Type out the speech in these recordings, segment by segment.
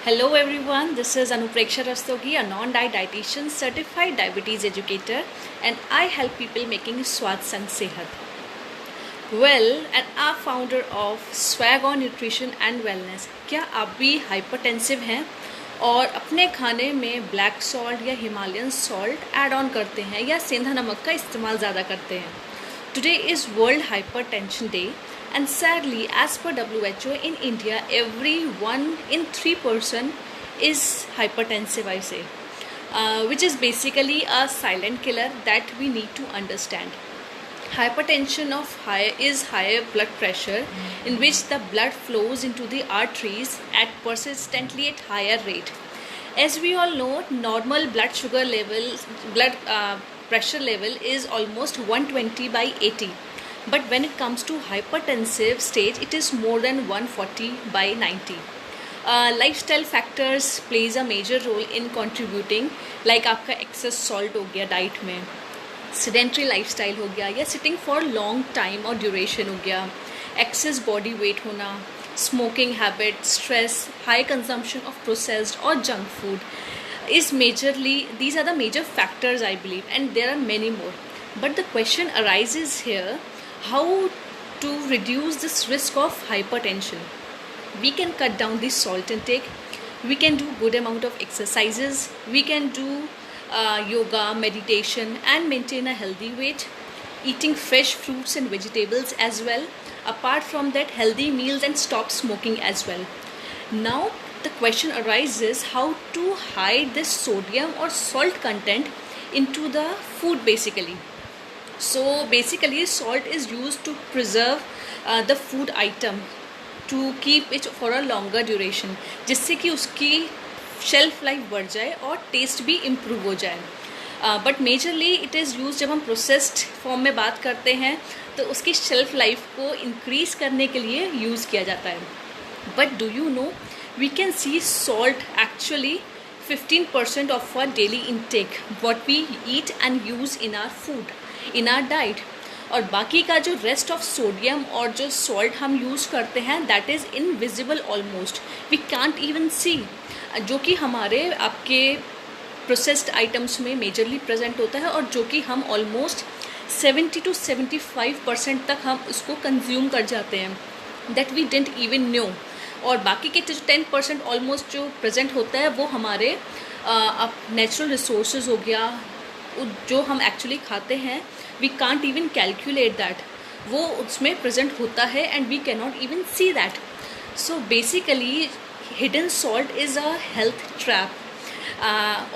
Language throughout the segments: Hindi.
Hello everyone, this is Anupreksha Rastogi, a non-diet dietitian, certified diabetes educator, and I help people making swad sang sehat. Well, and I'm founder of Swag on Nutrition and Wellness. क्या आप भी हाइपरटेंसिव हैं और अपने खाने में ब्लैक सॉल्ट या हिमालयन सॉल्ट ऐड ऑन करते हैं या सेंधा नमक का इस्तेमाल ज़्यादा करते हैं? Today is World Hypertension Day, and sadly, as per WHO in India, every 1 in 3 person is hypertensive, I say, which is basically a silent killer that we need to understand. Hypertension is higher blood pressure in which the blood flows into the arteries at persistently at higher rate. As we all know, normal blood pressure level is almost 120 by 80. But when it comes to hypertensive stage, it is more than 140 by 90. Lifestyle factors plays a major role in contributing, like आपका excess salt हो गया diet में, sedentary lifestyle हो गया या sitting for long time और duration हो गया, excess body weight होना, smoking habit, stress, high consumption of processed or junk food these are the major factors, I believe, and there are many more. But the question arises here, how to reduce this risk of hypertension? We can cut down the salt intake, we can do good amount of exercises, we can do yoga, meditation, and maintain a healthy weight, eating fresh fruits and vegetables as well. Apart from that, healthy meals and stop smoking as well. Now the question arises, how to hide this sodium or salt content into the food basically. So basically salt is used to preserve the food item, to keep it for a longer duration, जिससे कि उसकी शेल्फ लाइफ बढ़ जाए और टेस्ट भी इम्प्रूव हो जाए. But majorly it is use जब हम प्रोसेस्ड फॉर्म में बात करते हैं तो उसकी शेल्फ लाइफ को इंक्रीज़ करने के लिए यूज़ किया जाता है. But do you know, we can see salt actually 15% of our daily intake, what we eat and use in our food, in our diet. और बाकी का जो रेस्ट ऑफ सोडियम और जो सॉल्ट हम यूज़ करते हैं that is invisible almost, we can't even see, जो कि हमारे आपके प्रोसेस्ड आइटम्स में मेजरली प्रेजेंट होता है और जो कि हम ऑलमोस्ट 70 to 75% तक हम उसको कंज्यूम कर जाते हैं, that we didn't even know. और बाकी के 10% ऑलमोस्ट जो प्रेजेंट होता है वो हमारे अब नेचुरल रिसोर्सेज हो गया, जो हम एक्चुअली खाते हैं, we can't even calculate that, वो उसमें प्रेजेंट होता है and we can not even see that. So basically hidden salt is a health trap.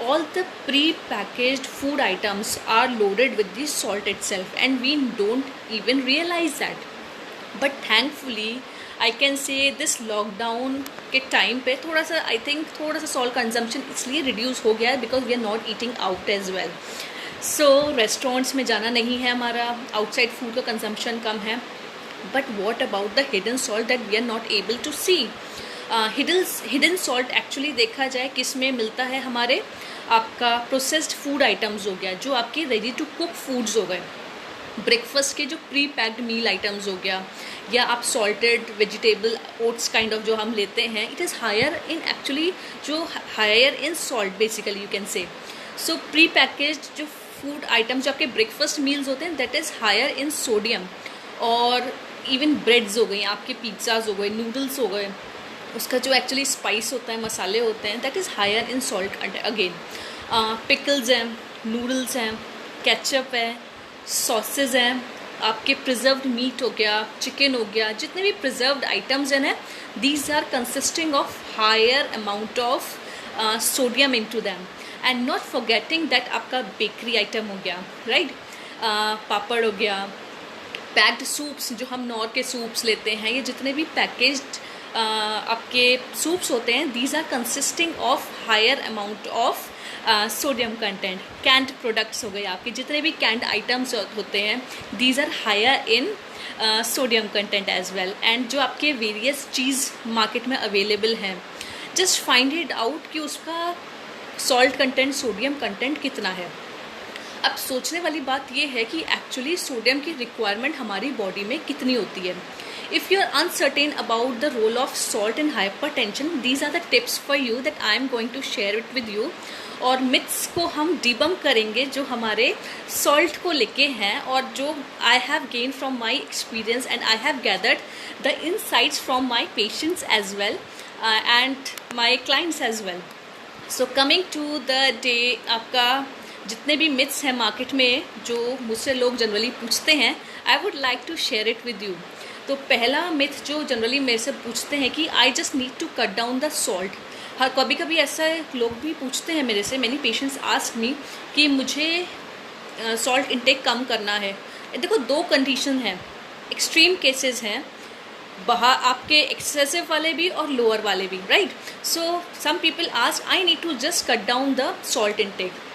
All the pre-packaged food items are loaded with the salt itself and we don't even realize that. But thankfully I can say this lockdown के टाइम पे थोड़ा सा सॉल्ट कंजम्पशन इसलिए रिड्यूस हो गया है because we are not eating out as well. So restaurants में जाना नहीं है हमारा, आउटसाइड फूड का कंजम्पशन कम है. But what about the hidden salt that we are not able to see? Hidden salt actually देखा जाए किस में मिलता है, हमारे आपका प्रोसेस्ड फूड आइटम्स हो गया, जो आपके रेडी टू कुक फूड्स हो गए, ब्रेकफास्ट के जो प्री पैक्ड मील आइटम्स हो गया, या आप salted vegetable oats kind of जो हम लेते हैं, it is higher in actually जो higher in salt basically you can say. So prepackaged जो फूड आइटम्स जो आपके ब्रेकफास्ट मील्स होते हैं that is higher in sodium. और इवन ब्रेड्स हो गई, आपके पिज़्ज़ाज हो गए, नूडल्स हो गए, उसका जो एक्चुअली स्पाइस होता है, मसाले होते हैं, that is higher in salt again. Pickles हैं, नूडल्स हैं, केचप है, सॉसेज हैं, आपके प्रिजर्व्ड मीट हो गया, चिकन हो गया, जितने भी प्रिजर्व्ड आइटम्स हैं, these are consisting of higher amount of sodium into them. And not forgetting that आपका बेकरी आइटम हो गया, राइट, पापड़ हो गया, पैक्ड सूप्स जो हम नॉर के सूप्स लेते हैं, ये जितने भी पैकेज्ड आपके सूप्स होते हैं, these are consisting of higher amount of sodium content. Canned products हो गए, आपके जितने भी कैंड आइटम्स होते हैं, these are higher in sodium content as well. And जो आपके वेरियस चीज़ मार्केट में अवेलेबल हैं, जस्ट फाइंड इट आउट कि उसका सॉल्ट कंटेंट, सोडियम कंटेंट कितना है. अब सोचने वाली बात ये है कि एक्चुअली सोडियम की रिक्वायरमेंट हमारी बॉडी में कितनी होती है. If you're uncertain about the role of salt in hypertension, these are the tips for you that I am going to share it with you. और मिथ्स को हम डिबंक करेंगे जो हमारे सॉल्ट को लेके हैं, और जो I have gain from my experience and I have gathered the insights from my patients as well and my clients as well. So coming to the day, आपका जितने भी मिथ्स हैं मार्केट में जो मुझसे लोग जनरली पूछते हैं, I would like to share it with you. तो पहला मिथ जो जनरली मेरे से पूछते हैं कि I just need to cut down the salt. हाँ, कभी कभी ऐसा लोग भी पूछते हैं मेरे से, मैनी पेशेंट्स आस्क मी कि मुझे सॉल्ट इंटेक कम करना है. देखो, दो कंडीशन हैं, एक्सट्रीम केसेस हैं, आपके एक्सेसिव वाले भी और लोअर वाले भी, right. So some people ask I need to just cut down the salt intake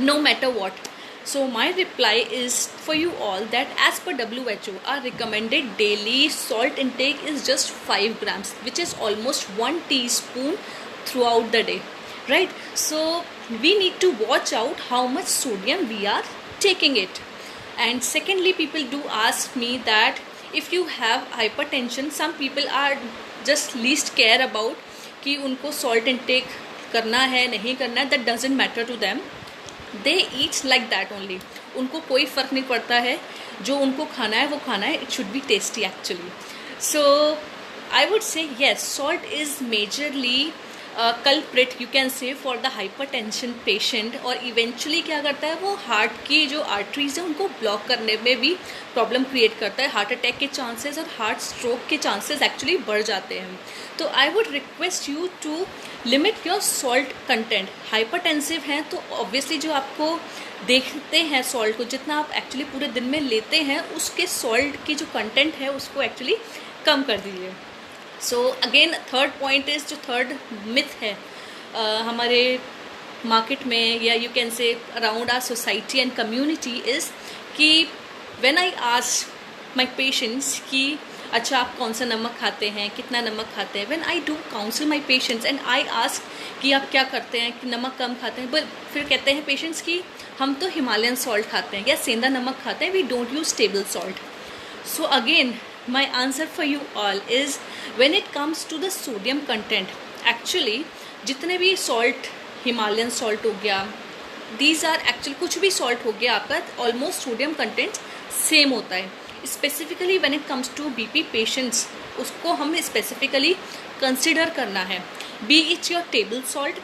no matter what. So my reply is for you all that as per WHO, our recommended daily salt intake is just 5 grams, which is almost 1 teaspoon throughout the day, right? So we need to watch out how much sodium we are taking it. And secondly, people do ask me that if you have hypertension, some people are just least care about कि उनको salt intake करना है नहीं करना है, that doesn't matter to them. They Yeats like that only. उनको कोई फ़र्क नहीं पड़ता है, जो उनको खाना है वो खाना है. It should be tasty actually. So I would से yes, salt is majorly culprit you can से फॉर द हाइपरटेंशन पेशेंट. और इवेंचुअली क्या करता है, वो हार्ट की जो आर्टरीज हैं उनको ब्लॉक करने में भी प्रॉब्लम क्रिएट करता है. हार्ट अटैक के चांसेस और हार्ट स्ट्रोक के चांसेस एक्चुअली बढ़ जाते हैं. तो I would request you to limit your salt content. Hypertensive हैं तो ऑब्वियसली जो आपको देखते हैं सॉल्ट को, जितना आप एक्चुअली पूरे दिन में लेते हैं उसके सॉल्ट की जो कंटेंट है उसको एक्चुअली कम कर दीजिए. So again third point is, जो थर्ड मिथ है हमारे मार्केट में या you can say around our society and community is कि when I ask my patients कि अच्छा आप कौन सा नमक खाते हैं, कितना नमक खाते हैं, when I do council my patients and I ask कि आप क्या करते हैं, कि नमक कम खाते हैं, बट फिर कहते हैं पेशेंट्स कि हम तो हिमालयन सॉल्ट खाते हैं या सेंधा नमक खाते हैं, we don't use table salt. So again my answer for you all is when it comes to the sodium content, actually जितने भी सॉल्ट, हिमालयन सॉल्ट हो गया, दीज आर एक्चुअली कुछ भी सॉल्ट हो गया आपका, ऑलमोस्ट सोडियम कंटेंट सेम होता है. Specifically when it comes to BP patients, उसको हमें स्पेसिफिकली कंसिडर करना है. Be it your table salt,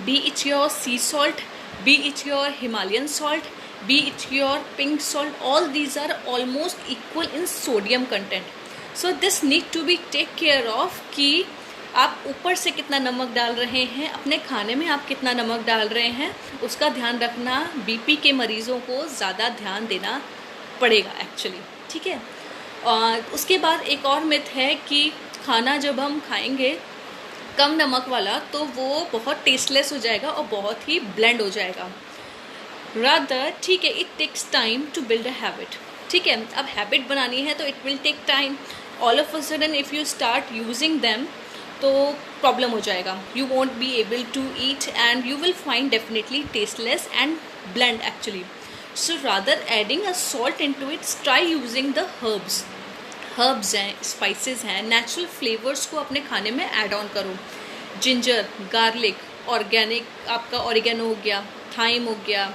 be it your sea salt, be it your Himalayan salt, be it your pink salt, all these are almost equal in sodium content. So this need to be take care of कि आप ऊपर से कितना नमक डाल रहे हैं, अपने खाने में आप कितना नमक डाल रहे हैं, उसका ध्यान रखना. बीपी के मरीज़ों को ज़्यादा ध्यान देना पड़ेगा एक्चुअली, ठीक है. और उसके बाद एक और मिथ है कि खाना जब हम खाएंगे कम नमक वाला तो वो बहुत टेस्टलेस हो जाएगा और बहुत ही ब्लेंड हो जाएगा. रादर ठीक है, it takes time to build a habit. ठीक है, अब हैबिट बनानी है तो it will take time. All of a sudden if you start using them तो प्रॉब्लम हो जाएगा. You won't be able to eat and you will find definitely tasteless and bland actually. So rather adding a salt into it, try using the herbs. Herbs हैं, spices हैं, natural flavors को अपने खाने में add on करो. Ginger, garlic, organic आपका oregano हो गया, thyme हो गया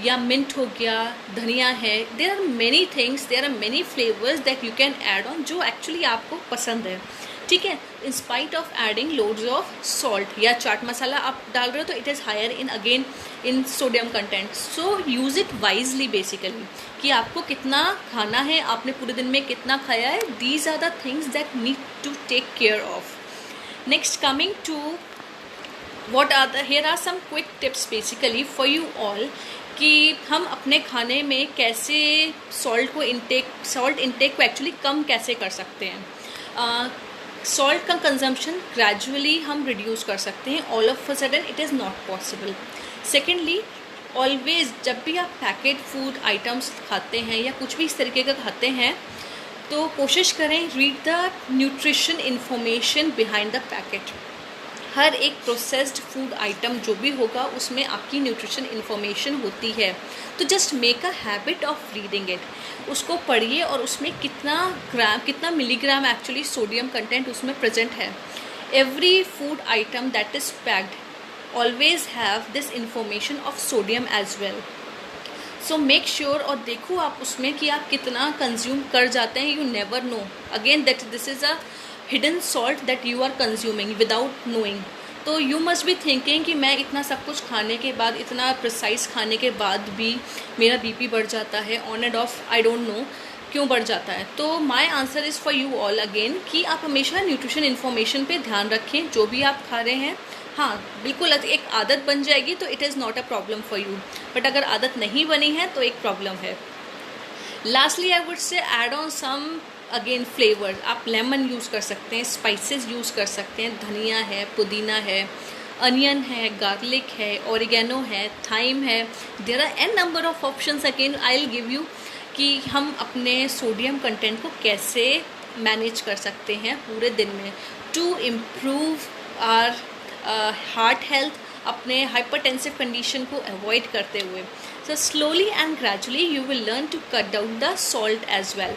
या mint हो गया, धनिया है. There are many things, there are many flavors that you can add on जो actually आपको पसंद है. ठीक है, in spite of adding loads of salt. या चाट मसाला आप डाल रहे हो तो it is higher in again in sodium content. So use it wisely basically कि आपको कितना खाना है, आपने पूरे दिन में कितना खाया है. These are the things that need to take care of. Next coming to what are the, here are some quick tips basically for you all कि हम अपने खाने में कैसे सॉल्ट इंटेक को एक्चुअली कम कैसे कर सकते हैं. सॉल्ट का कंजम्पशन ग्रेजुअली हम रिड्यूस कर सकते हैं. All of a sudden it is not possible. Secondly, always जब भी आप पैकेट फूड आइटम्स खाते हैं या कुछ भी इस तरीके का खाते हैं तो कोशिश करें read the nutrition information behind the packet. हर एक प्रोसेस्ड फूड आइटम जो भी होगा उसमें आपकी न्यूट्रिशन इन्फॉर्मेशन होती है। तो just make a habit of reading it, उसको पढ़िए और उसमें कितना मिलीग्राम एक्चुअली सोडियम कंटेंट उसमें प्रेजेंट है। Every food item that is packed always have this information of sodium as well. So make sure और देखो आप उसमें कि आप कितना कंज्यूम कर जाते हैं। You never know again that this is a hidden salt that you are consuming without knowing. तो यू मस्ट बी थिंकिंग कि मैं इतना सब कुछ खाने के बाद, इतना प्रिसाइज खाने के बाद भी मेरा बीपी बढ़ जाता है on end of, I don't know क्यों बढ़ जाता है। तो my answer is for you all again कि आप हमेशा न्यूट्रिशन इन्फॉर्मेशन पे ध्यान रखें जो भी आप खा रहे हैं। हाँ बिल्कुल, एक आदत बन जाएगी तो it is not a problem for you, but अगर आदत नहीं बनी है तो एक प्रॉब्लम है। Lastly I would say add on some again flavour. आप लेमन यूज़ कर सकते हैं, स्पाइसेस यूज़ कर सकते हैं, धनिया है, पुदीना है, अनियन है, गार्लिक है, ओरिगेनो है, थाइम है। There are an number of options. Again I will give you कि हम अपने सोडियम कंटेंट को कैसे मैनेज कर सकते हैं पूरे दिन में to improve our heart health, अपने हाइपरटेंसिव कंडीशन को अवॉइड करते हुए। So slowly and gradually you will learn to cut down the salt as well.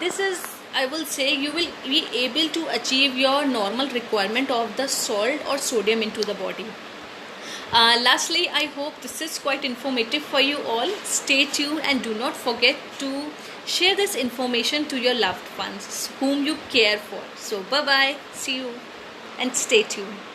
This is, I will say, you will be able to achieve your normal requirement of the salt or sodium into the body. Lastly, I hope this is quite informative for you all. Stay tuned and do not forget to share this information to your loved ones whom you care for. So bye bye, see you and stay tuned.